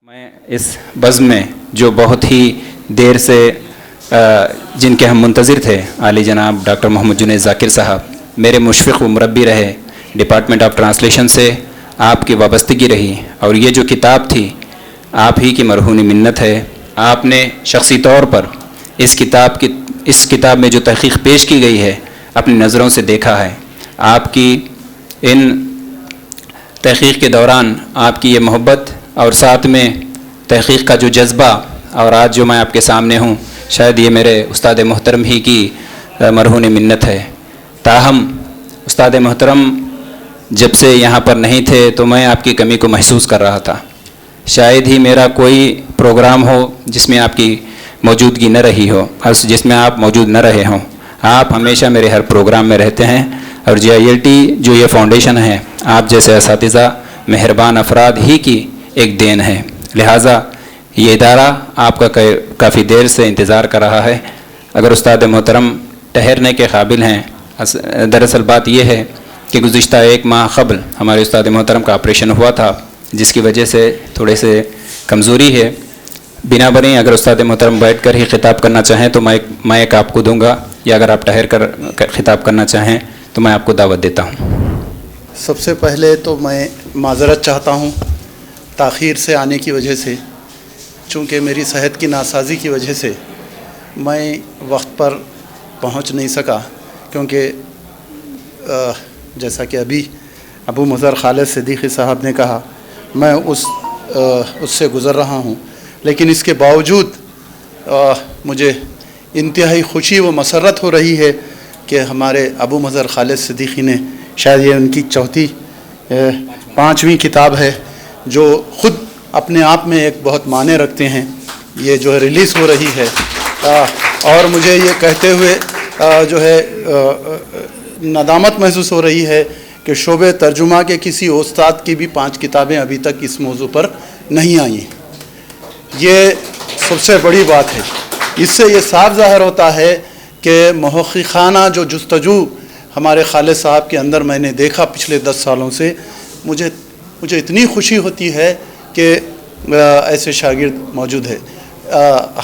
میں اس بزم میں جو بہت ہی دیر سے جن کے ہم منتظر تھے، عالی جناب ڈاکٹر محمد جنید ذاکر صاحب میرے مشفق و مربی رہے، ڈپارٹمنٹ آف ٹرانسلیشن سے آپ کی وابستگی رہی، اور یہ جو کتاب تھی آپ ہی کی مرہون منت ہے۔ آپ نے شخصی طور پر اس کتاب میں جو تحقیق پیش کی گئی ہے اپنی نظروں سے دیکھا ہے۔ آپ کی ان تحقیق کے دوران آپ کی یہ محبت اور ساتھ میں تحقیق کا جو جذبہ، اور آج جو میں آپ کے سامنے ہوں شاید یہ میرے استاد محترم ہی کی مرہون منت ہے۔ تاہم استاد محترم جب سے یہاں پر نہیں تھے تو میں آپ کی کمی کو محسوس کر رہا تھا۔ شاید ہی میرا کوئی پروگرام ہو جس میں آپ کی موجودگی نہ رہی ہو، اور جس میں آپ موجود نہ رہے ہوں۔ آپ ہمیشہ میرے ہر پروگرام میں رہتے ہیں، اور JILT جو یہ فاؤنڈیشن ہے آپ جیسے اساتذہ مہربان افراد ہی کی ایک دین ہے، لہٰذا یہ ادارہ آپ کا کافی دیر سے انتظار کر رہا ہے۔ اگر استاد محترم ٹھہرنے کے قابل ہیں، دراصل بات یہ ہے کہ گزشتہ 1 ماہ قبل ہمارے استاد محترم کا آپریشن ہوا تھا، جس کی وجہ سے تھوڑے سے کمزوری ہے۔ بنا بنی اگر استاد محترم بیٹھ کر ہی خطاب کرنا چاہیں تو مائک آپ کو دوں گا، یا اگر آپ ٹھہر کر خطاب کرنا چاہیں تو میں آپ کو دعوت دیتا ہوں۔ سب سے پہلے تو میں معذرت چاہتا ہوں تاخیر سے آنے کی وجہ سے، چونکہ میری صحت کی ناسازی کی وجہ سے میں وقت پر پہنچ نہیں سکا، کیونکہ جیسا کہ ابھی ابو مظہر خالد صدیقی صاحب نے کہا میں اس سے گزر رہا ہوں، لیکن اس کے باوجود مجھے انتہائی خوشی و مسرت ہو رہی ہے کہ ہمارے ابو مظہر خالد صدیقی نے، شاید یہ ان کی 5ویں کتاب ہے جو خود اپنے آپ میں ایک بہت معنی رکھتے ہیں، یہ جو ہے ریلیز ہو رہی ہے، اور مجھے یہ کہتے ہوئے جو ہے ندامت محسوس ہو رہی ہے کہ شعبہ ترجمہ کے کسی استاد کی بھی 5 کتابیں ابھی تک اس موضوع پر نہیں آئیں۔ یہ سب سے بڑی بات ہے۔ اس سے یہ صاف ظاہر ہوتا ہے کہ محققانہ جو جستجو ہمارے خالد صاحب کے اندر میں نے دیکھا پچھلے 10 سالوں سے، مجھے اتنی خوشی ہوتی ہے کہ ایسے شاگرد موجود ہے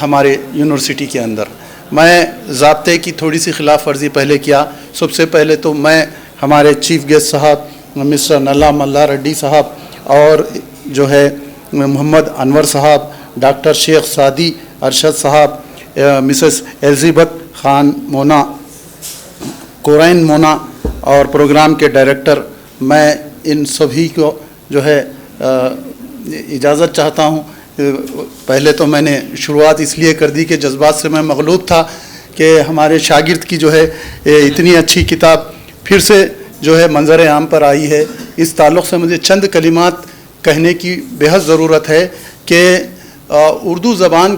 ہمارے یونیورسٹی کے اندر۔ میں ضابطے کی تھوڑی سی خلاف ورزی پہلے کیا۔ سب سے پہلے تو میں ہمارے چیف گیسٹ صاحب مسٹر نلا ملا ریڈی صاحب، اور جو ہے محمد انور صاحب، ڈاکٹر شیخ سعدی ارشد صاحب، مسز الزبتھ خان مونا، کورین مونا، اور پروگرام کے ڈائریکٹر، میں ان سبھی کو جو ہے اجازت چاہتا ہوں۔ پہلے تو میں نے شروعات اس لیے کر دی کہ جذبات سے میں مغلوب تھا کہ ہمارے شاگرد کی جو ہے اتنی اچھی کتاب پھر سے جو ہے منظر عام پر آئی ہے۔ اس تعلق سے مجھے چند کلمات کہنے کی بہت ضرورت ہے کہ اردو زبان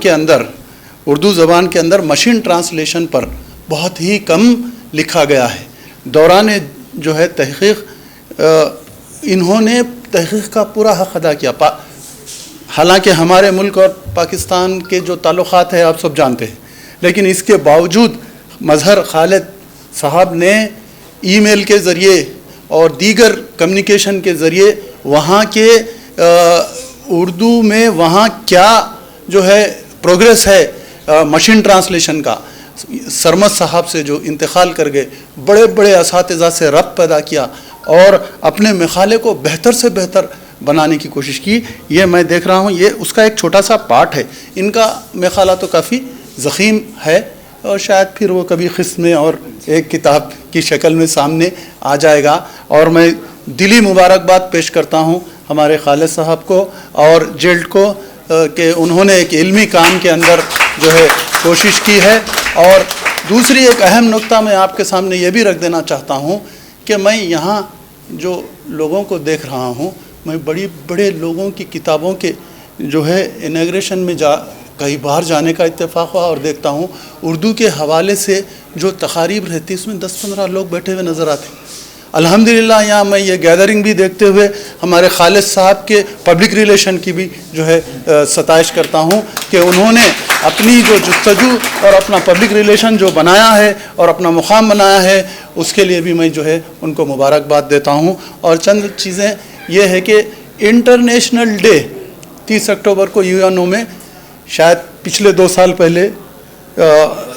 کے اندر مشین ٹرانسلیشن پر بہت ہی کم لکھا گیا ہے۔ دوران جو ہے تحقیق انہوں نے تحقیق کا پورا حق ادا کیا، حالانکہ ہمارے ملک اور پاکستان کے جو تعلقات ہیں آپ سب جانتے ہیں، لیکن اس کے باوجود مظہر خالد صاحب نے ای میل کے ذریعے اور دیگر کمیونیکیشن کے ذریعے وہاں کے اردو میں وہاں کیا جو ہے پروگریس ہے مشین ٹرانسلیشن کا، سرمد صاحب سے جو انتقال کر گئے، بڑے بڑے اساتذہ سے ربط پیدا کیا اور اپنے مقالے کو بہتر سے بہتر بنانے کی کوشش کی۔ یہ میں دیکھ رہا ہوں، یہ اس کا ایک چھوٹا سا پارٹ ہے۔ ان کا مقالہ تو کافی ضخیم ہے، اور شاید پھر وہ کبھی قسط میں اور ایک کتاب کی شکل میں سامنے آ جائے گا۔ اور میں دلی مبارکباد پیش کرتا ہوں ہمارے خالد صاحب کو اور JILT کو کہ انہوں نے ایک علمی کام کے اندر جو ہے کوشش کی ہے۔ اور دوسری ایک اہم نقطہ میں آپ کے سامنے یہ بھی رکھ دینا چاہتا ہوں کہ میں یہاں جو لوگوں کو دیکھ رہا ہوں، میں بڑے لوگوں کی کتابوں کے جو ہے انیگریشن میں کئی بار جانے کا اتفاق ہوا، اور دیکھتا ہوں اردو کے حوالے سے جو تقاریب رہتی اس میں 10-15 لوگ بیٹھے ہوئے نظر آتے ہیں۔ الحمدللہ یہاں میں یہ گیدرنگ بھی دیکھتے ہوئے ہمارے خالد صاحب کے پبلک ریلیشن کی بھی جو ہے ستائش کرتا ہوں کہ انہوں نے اپنی جو جستجو اور اپنا پبلک ریلیشن جو بنایا ہے اور اپنا مقام بنایا ہے، اس کے لیے بھی میں جو ہے ان کو مبارکباد دیتا ہوں۔ اور چند چیزیں یہ ہے کہ انٹرنیشنل ڈے 30 अक्टूबर को यूएनओ में शायद पिछले 2 साल पहले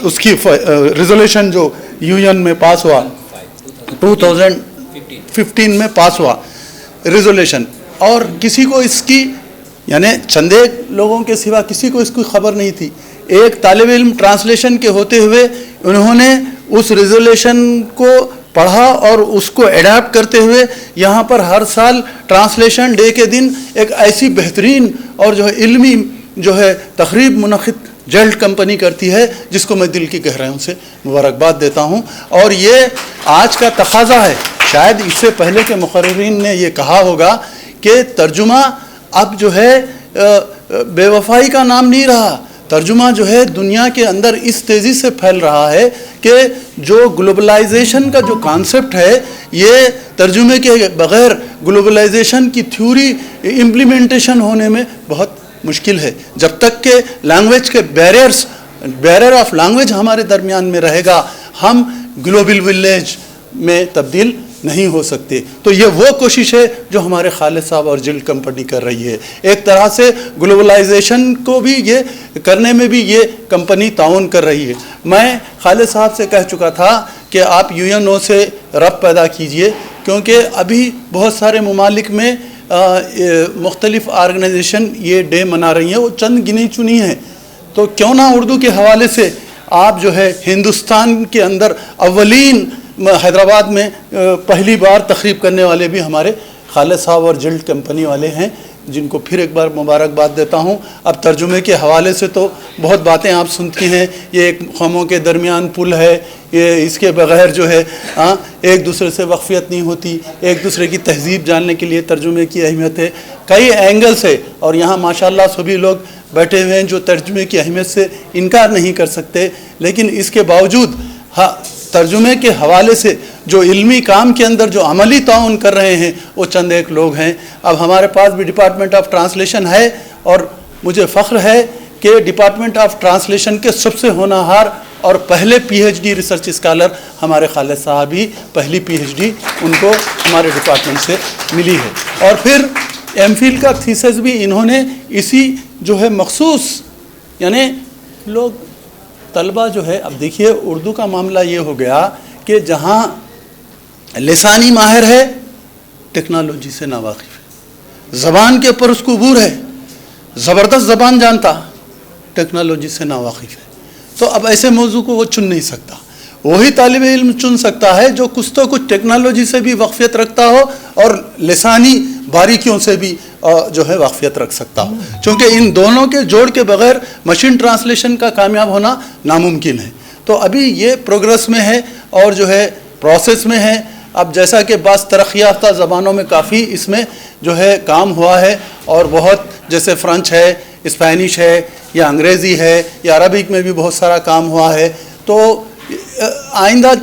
उसकी रिजोल्यूशन जो यूएन में पास हुआ 2015 में पास हुआ रिजोल्यूशन, और किसी को इसकी यानी चंद एक लोगों के सिवा किसी को इसकी खबर नहीं थी। एक तालिब इल्म ट्रांसलेशन के होते हुए उन्होंने उस रिजोल्यूशन को पढ़ा और उसको एडाप्ट करते हुए यहाँ पर हर साल ट्रांसलेशन डे के दिन एक ऐसी बेहतरीन और जो है इल्मी जो है तकरीब मुनक़िद जल्द कंपनी करती है, जिसको मैं दिल की गहराइयों से मुबारकबाद देता हूँ। और ये आज का तकाज़ा है। शायद इससे पहले के मुक़र्रिरीन ने ये कहा होगा कि तर्जुमा अब जो है बेवफाई का नाम नहीं रहा। तर्जुमा जो है दुनिया के अंदर इस तेज़ी से फैल रहा है कि जो ग्लोबलाइजेशन का जो कॉन्सेप्ट है, ये तर्जुमे के बग़ैर ग्लोबलाइजेशन की थ्योरी इम्प्लीमेंटेशन होने में बहुत मुश्किल है। जब तक के लैंग्वेज के बैरियर ऑफ लैंग्वेज हमारे दरमियान में रहेगा, हम ग्लोबल विलेज में तब्दील नहीं हो सकते। तो ये वो कोशिश है जो हमारे खालिद साहब और जिल्द कंपनी कर रही है। एक तरह से ग्लोबलाइजेशन को भी ये करने में भी ये कंपनी ताउन कर रही है। मैं खालिद साहब से कह चुका था कि आप यूएनओ से रब्त पैदा कीजिए, क्योंकि अभी बहुत सारे ममालिक में मुख्तलिफ ऑर्गेनाइजेशन ये डे मना रही हैं, वो चंद गिनी चुनी हैं। तो क्यों ना उर्दू के हवाले से आप जो है हिंदुस्तान के अंदर अव्वलीन हैदराबाद में पहली बार तकरीब करने वाले भी हमारे खालिद साहब और जिल्द कंपनी वाले हैं, जिनको फिर एक बार मुबारकबाद देता हूँ। अब तर्जुमे के हवाले से तो बहुत बातें आप सुनती हैं, ये एक कौमों के दरमियान पुल है, ये इसके बग़ैर जो है एक दूसरे से वक़फ़ियत नहीं होती, एक दूसरे की तहज़ीब जानने के लिए तर्जुमे की अहमियत है कई एंगल से। और यहाँ माशाअल्लाह सभी लोग बैठे हुए हैं जो तर्जुमे की अहमियत से इनकार नहीं कर सकते, लेकिन इसके बावजूद तर्जुमे के हवाले से जो इल्मी काम के अंदर जो अमली ताउन कर रहे हैं वो चंद एक लोग हैं। अब हमारे पास भी डिपार्टमेंट ऑफ ट्रांसलेशन है, और मुझे फ़ख्र है कि डिपार्टमेंट ऑफ ट्रांसलेशन के सबसे होनहार और पहले पीएचडी रिसर्च स्कॉलर हमारे खालिद साहब ही पहली पीएचडी उनको हमारे डिपार्टमेंट से मिली है। और फिर एमफिल का थीसिस भी इन्होंने इसी जो है मखसूस यानी लोग तलबा जो है, अब देखिए उर्दू का मामला ये हो गया कि जहाँ लिसानी माहिर है टेक्नोलॉजी से नावाकिफ़ है, ज़बान के ऊपर उसको अबूर है, ज़बरदस्त ज़बान जानता, टेक्नोलॉजी से नावाकिफ़ है, तो अब ऐसे मौजू को वो चुन नहीं सकता। वही तालिब इल्म चुन सकता है जो कुछ तो कुछ टेक्नोलॉजी से भी वाक़फ़ियत रखता हो और लिसानी बारीकियों से भी जो है वाक़फ़ियत रख सकता हो, क्योंकि इन दोनों के जोड़ के बग़ैर मशीन ट्रांसलेशन का कामयाब होना नामुमकिन है। तो अभी ये प्रोग्रेस में है और जो है प्रोसेस में है। अब जैसा कि बास तरक्की याफ्ता ज़बानों में काफ़ी इसमें जो है काम हुआ है, और बहुत जैसे फ़्रेंच है, स्पेनिश है, या अंग्रेज़ी है, या अरबिक में भी बहुत सारा काम हुआ है। तो आइंदा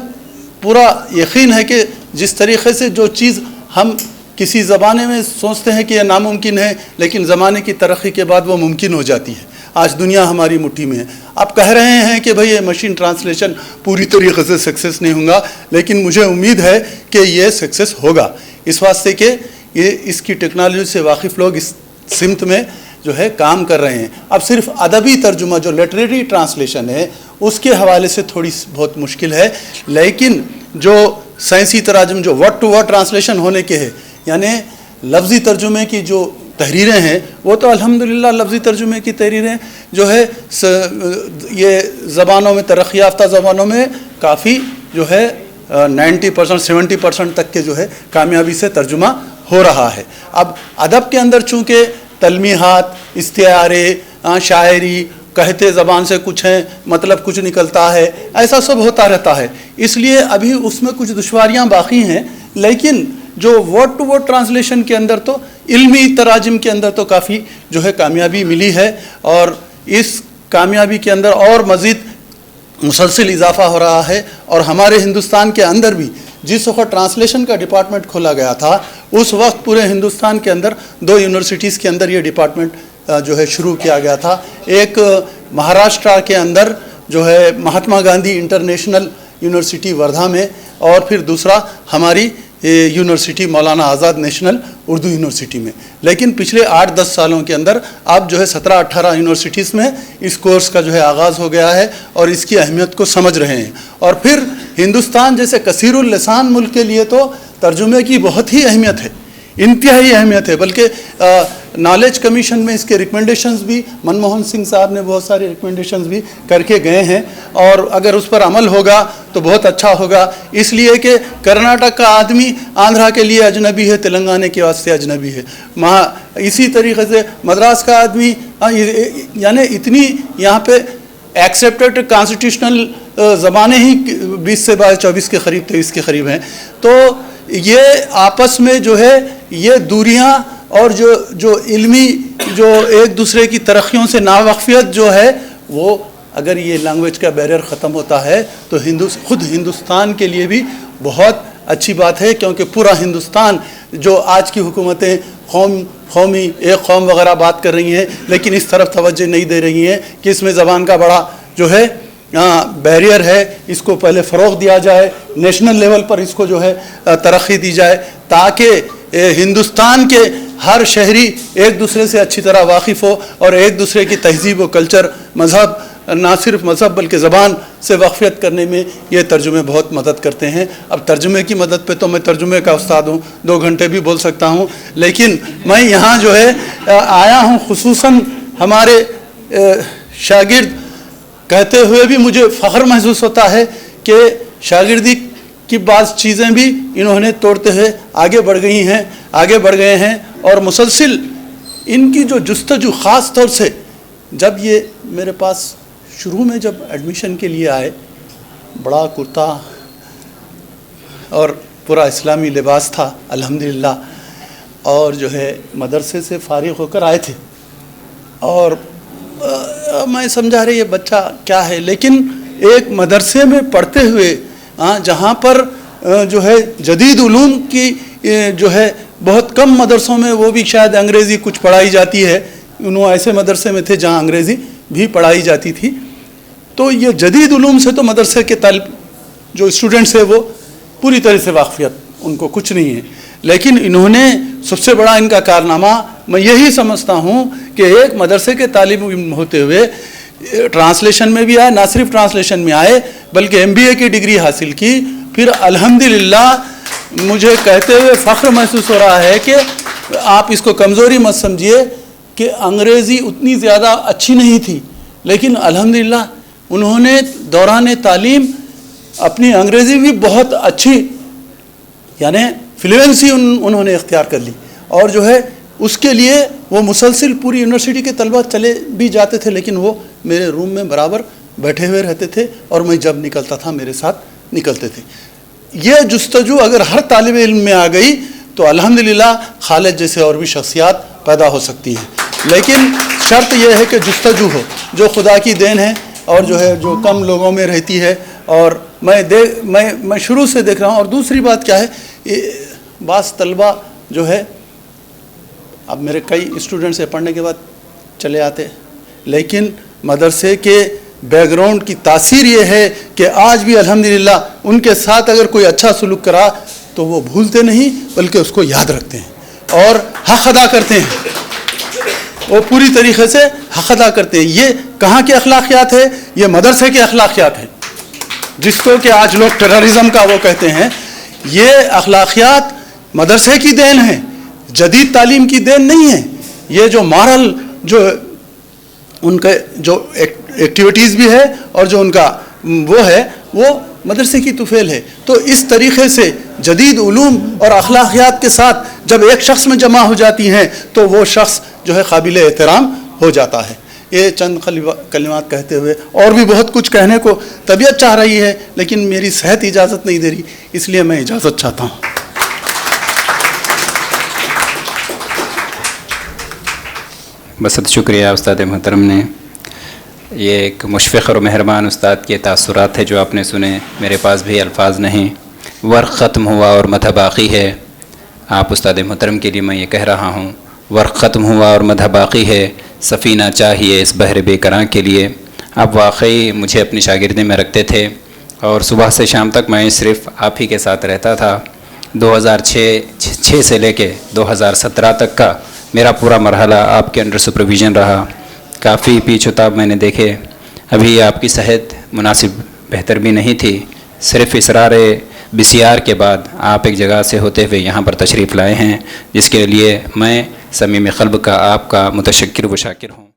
पूरा यकीन है कि जिस तरीक़े से जो चीज़ हम किसी ज़माने में सोचते हैं कि यह नामुमकिन है, लेकिन ज़माने की तरक्की के बाद वो मुमकिन हो जाती है। आज दुनिया हमारी मुट्ठी में है। आप कह रहे हैं कि भाई ये मशीन ट्रांसलेशन पूरी तरीके से सक्सेस नहीं होगा, लेकिन मुझे उम्मीद है कि ये सक्सेस होगा, इस वास्ते कि ये इसकी टेक्नोलॉजी से वाकिफ़ लोग इस सिमत में जो है काम कर रहे हैं। अब सिर्फ अदबी तर्जुमा जो लिटरेरी ट्रांसलेशन है उसके हवाले से थोड़ी बहुत मुश्किल है, लेकिन जो साइंसी तराजुम जो वर्ड टू वर्ड ट्रांसलेशन होने के हैं, यानी लफ्ज़ी तर्जुमे की जो तहरीरें हैं, वो तो अल्हम्दुलिल्लाह लफ्ज़ी तर्जुमे की तहरीरें जो है ये ज़बानों में तरक्की याफ्ता ज़बानों में काफ़ी जो है 90% 70% तक के जो है कामयाबी से तर्जुमा हो रहा है। अब अदब के अंदर चूँकि तलमीहात, इस्तिआरे, शायरी, कहते ज़बान से कुछ हैं मतलब कुछ निकलता है, ऐसा सब होता रहता है, इसलिए अभी उसमें कुछ दुश्वारियाँ बाकी हैं। लेकिन जो वर्ड टू वर्ड ट्रांसलेशन के अंदर तो इल्मी तराजिम के अंदर तो काफ़ी जो है कामयाबी मिली है, और इस कामयाबी के अंदर और मज़ीद मुसलसल इजाफ़ा हो रहा है। और हमारे हिंदुस्तान के अंदर भी जिस वक्त ट्रांसलेशन का डिपार्टमेंट खोला गया था, उस वक्त पूरे हिंदुस्तान के अंदर 2 यूनिवर्सिटीज़ के अंदर ये डिपार्टमेंट जो है शुरू किया गया था। एक महाराष्ट्र के अंदर जो है महात्मा गांधी इंटरनेशनल यूनिवर्सिटी वर्धा में, और फिर दूसरा हमारी यूनिवर्सिटी मौलाना आज़ाद नेशनल उर्दू यूनिवर्सिटी में, लेकिन पिछले 8-10 सालों के अंदर अब जो है 17-18 यूनिवर्सिटीज़ में इस कोर्स का जो है आगाज़ हो गया है और इसकी अहमियत को समझ रहे हैं। और फिर हिंदुस्तान जैसे कसीरुल लिसान मुल्क के लिए तो तर्जुमे की बहुत ही अहमियत है, इंतहाई अहमियत है। बल्कि नॉलेज कमीशन में इसके रिकमेंडेशंस भी मनमोहन सिंह साहब ने बहुत सारे रिकमेंडेशंस भी करके गए हैं, और अगर उस पर अमल होगा तो बहुत अच्छा होगा। इसलिए कि कर्नाटक का आदमी आंध्रा के लिए अजनबी है, तेलंगाना के वास्ते अजनबी है। इसी तरीके से मद्रास का आदमी, यानी इतनी यहाँ पे एक्सेप्टेड कॉन्स्टिट्यूशनल ज़बानें ही 20 से 24 के करीब 23 के करीब हैं। तो ये आपस में जो है ये दूरियां और जो इल्मी जो एक दूसरे की तरक्कियों से नावाकफियत जो है, वो अगर ये लैंग्वेज का बैरियर ख़त्म होता है तो खुद हिंदुस्तान के लिए भी बहुत अच्छी बात है, क्योंकि पूरा हिंदुस्तान जो आज की हुकूमतें कौमी एक कौम वगैरह बात कर रही हैं, लेकिन इस तरफ तवज्जो नहीं दे रही हैं कि इसमें ज़बान का बड़ा जो है बैरियर है, इसको पहले फ़रोग़ दिया जाए, नेशनल लेवल पर इसको जो है तरक्की दी जाए, ताकि हिंदुस्तान के हर शहरी एक दूसरे से अच्छी तरह वाकिफ़ हो और एक दूसरे की तहज़ीब व कल्चर, मज़हब, ना सिर्फ मज़हब बल्कि ज़बान से वाक़फ़ियत करने में ये तर्जुमे बहुत मदद करते हैं। अब तर्जुमे की मदद पे तो मैं तर्जुमे का उस्ताद हूँ, 2 घंटे भी बोल सकता हूँ, लेकिन मैं यहाँ जो है आया हूँ खुसूसन हमारे शागिर्द कहते हुए भी मुझे फ़ख्र महसूस होता है कि शागिर्दी की बाज़ चीज़ें भी इन्होंने तोड़ते हुए आगे बढ़ गए हैं और मुसलसिल इनकी जो जुस्तजू ख़ास तौर से जब ये मेरे पास शुरू में जब एडमिशन के लिए आए, बड़ा कुर्ता और पूरा इस्लामी लिबास था अल्हम्दुलिल्लाह, और जो है मदरसे से फ़ारिग़ होकर आए थे, और मैं समझा रही ये बच्चा क्या है, लेकिन एक मदरसे में पढ़ते हुए जहाँ पर जो है जदीद उलूम की जो है बहुत कम मदरसों में वो भी शायद अंग्रेज़ी कुछ पढ़ाई जाती है, उन्होंने ऐसे मदरसे में थे जहाँ अंग्रेज़ी भी पढ़ाई जाती थी। तो ये जदीद उलूम से तो मदरसे के तालिब जो स्टूडेंट्स है वो पूरी तरह से वाक़फ़ियत उनको कुछ नहीं है, लेकिन इन्होंने सबसे बड़ा इनका कारनामा मैं यही समझता हूँ कि एक मदरसे के तालिब इल्म होते हुए ट्रांसलेशन में भी आए, ना सिर्फ ट्रांसलेशन में आए बल्कि MBA की डिग्री हासिल की, फिर अल्हम्दुलिल्लाह मुझे कहते हुए फ़ख्र महसूस हो रहा है कि आप इसको कमज़ोरी मत समझिए कि अंग्रेज़ी उतनी ज़्यादा अच्छी नहीं थी, लेकिन अल्हम्दुलिल्लाह उन्होंने दौरान तालीम अपनी अंग्रेज़ी भी बहुत अच्छी यानी फ्लुएंसी उन्होंने इख्तियार कर ली, और जो है उसके लिए वो मुसलसिल पूरी यूनिवर्सिटी के तलबा चले भी जाते थे, लेकिन वो मेरे रूम में बराबर बैठे हुए रहते थे और मैं जब निकलता था मेरे साथ निकलते थे। ये जुस्तजू अगर हर तालिब इल्म में आ गई तो अल्हम्दुलिल्लाह खालिद जैसे और भी शख्सियात पैदा हो सकती हैं, लेकिन शर्त यह है कि जुस्तजू हो जो खुदा की देन है और जो है जो कम लोगों में रहती है, और मैं शुरू से देख रहा हूँ। और दूसरी बात क्या है, बास तलबा जो है अब मेरे कई स्टूडेंट्स से पढ़ने के बाद चले आते, लेकिन मदरसे के बैकग्राउंड की तासीर ये है कि आज भी अल्हम्दुलिल्लाह उनके साथ अगर कोई अच्छा सलूक करा तो वो भूलते नहीं बल्कि उसको याद रखते हैं और हक़ अदा करते हैं, वो पूरी तरीक़े से हक़ अदा करते हैं। ये कहाँ के अखलाक़ियात है? ये मदरसे के अखलाक़ियात हैं, जिसको कि आज लोग टेररिज्म का वो कहते हैं। ये अखलाक़ियात मदरसे की देन है, जदीद तालीम की देन नहीं है। ये जो मॉरल जो उनके जो एक्टिविटीज़ भी है और जो उनका वो है वो मदरसे की तुफेल है। तो इस तरीक़े से जदीद उलूम और अखलाक़ियात के साथ जब एक शख्स में जमा हो जाती हैं तो वो शख्स जो है काबिल एहतराम हो जाता है। ये चंद कलिमात कहते हुए और भी बहुत कुछ कहने को तबीयत चाह रही है, लेकिन मेरी सेहत इजाज़त नहीं दे रही, इसलिए मैं इजाज़त चाहता हूँ। बहुत शुक्रिया उस्ताद मोहतरम ने। ये एक मुशफ़िक़ और मेहरबान उस्ताद के तासुरात है जो आपने सुने। मेरे पास भी अल्फाज नहीं, वर्क़ ख़त्म हुआ और मदह बाक़ी है। आप उस्ताद मोहतरम के लिए मैं ये कह रहा हूँ, वर्क़ ख़त्म हुआ और मदह बाक़ी है, सफ़ीना चाहिए इस बहर बेकरां के लिए। आप वाकई मुझे अपनी शागिर्दी में रखते थे और सुबह से शाम तक मैं सिर्फ़ आप ही के साथ रहता था, 2006 سے لے کے 2017 تک کا میرا پورا مرحلہ آپ کے انڈر سپرویژن رہا. کافی پیچ و تاب میں نے دیکھے. ابھی آپ کی صحت مناسب بہتر بھی نہیں تھی. صرف اصرار بسیار کے بعد آپ ایک جگہ سے ہوتے ہوئے یہاں پر تشریف لائے ہیں، جس کے لیے میں صمیم قلب کا آپ کا متشکر و شاکر ہوں.